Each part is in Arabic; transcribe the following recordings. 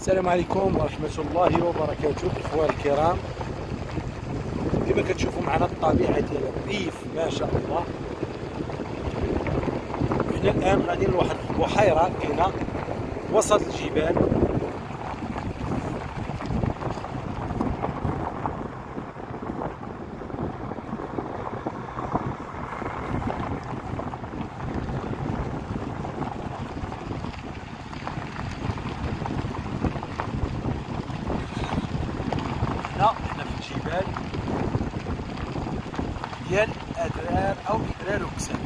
السلام عليكم ورحمة الله وبركاته إخوان الكرام. كما كتشوفوا معنا الطبيعة ديال الريف ما شاء الله. حنا الآن غادي لواحد البحيرة كاينة وسط الجبال. حنا في الجبال ديال أدرار أو إدرار وكسان.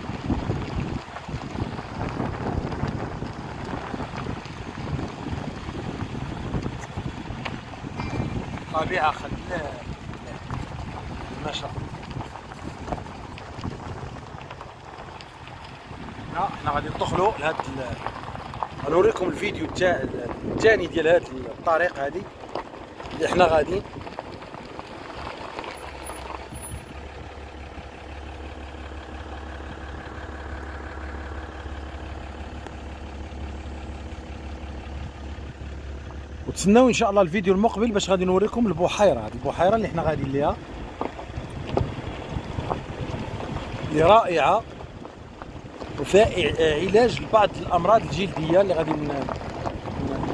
طبيعة خلابة ما شاء الله. حنا غادي ندخلوا لهاد غنوريكم الفيديو الثاني ديال هاد الطريق هادي اللي حنا غاديين. وتسناو ان شاء الله الفيديو المقبل باش غادي نوريكم البحيره، هذه البحيره اللي حنا غاديين ليها اللي رائعه وفيها علاج لبعض الامراض الجلديه اللي غادي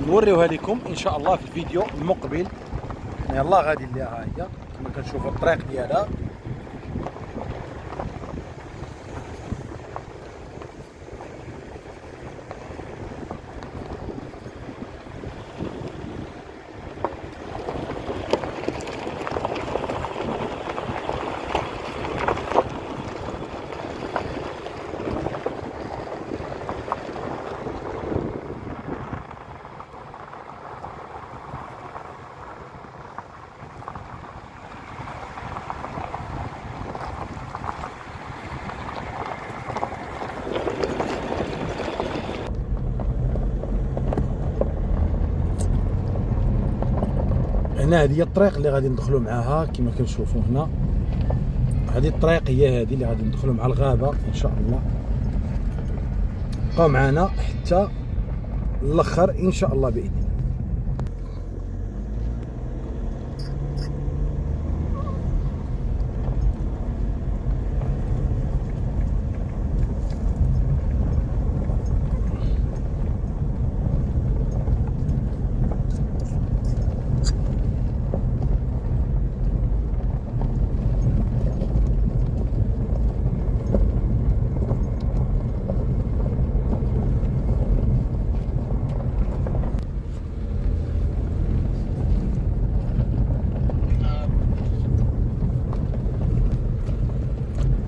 نوريوها لكم ان شاء الله في الفيديو المقبل. يلا غادي ليها، ها هي كما كتشوفوا الطريق ديالها. هنا هذه هي الطريق اللي غادي ندخلوا معاها كما كنشوفوا هنا. هذه الطريق هي هذه اللي غادي ندخلوا مع الغابه ان شاء الله. بقاو معنا حتى الاخر ان شاء الله باذن الله.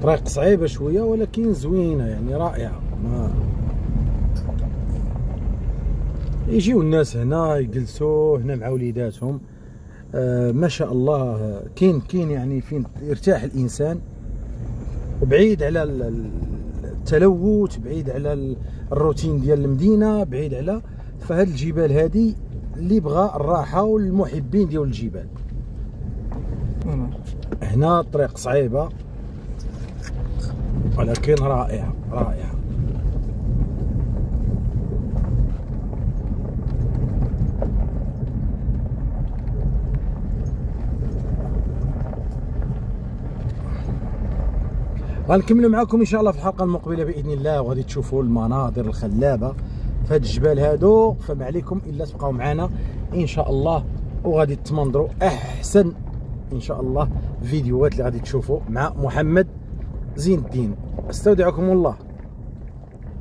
طريق صعيبة شوية ولكن زوينة يعني رائعة. ما يجيو الناس هنا يجلسوا هنا مع وليداتهم. ما شاء الله كاين يعني فين يرتاح الإنسان، وبعيد على التلوث، بعيد على الروتين ديال المدينة، بعيد على فهاد الجبال هادي اللي بغى الراحة والمحبين ديال الجبال. هنا الطريق صعيبة ولكن رائعة رائعة. غنكملوا معكم ان شاء الله في الحلقة المقبلة باذن الله، وغادي تشوفوا المناظر الخلابة في هاد الجبال هادو. فما عليكم الا تبقاو معنا ان شاء الله، وغادي تمنظروا احسن ان شاء الله فيديوهات اللي غادي تشوفوا مع محمد زين الدين. استودعكم الله.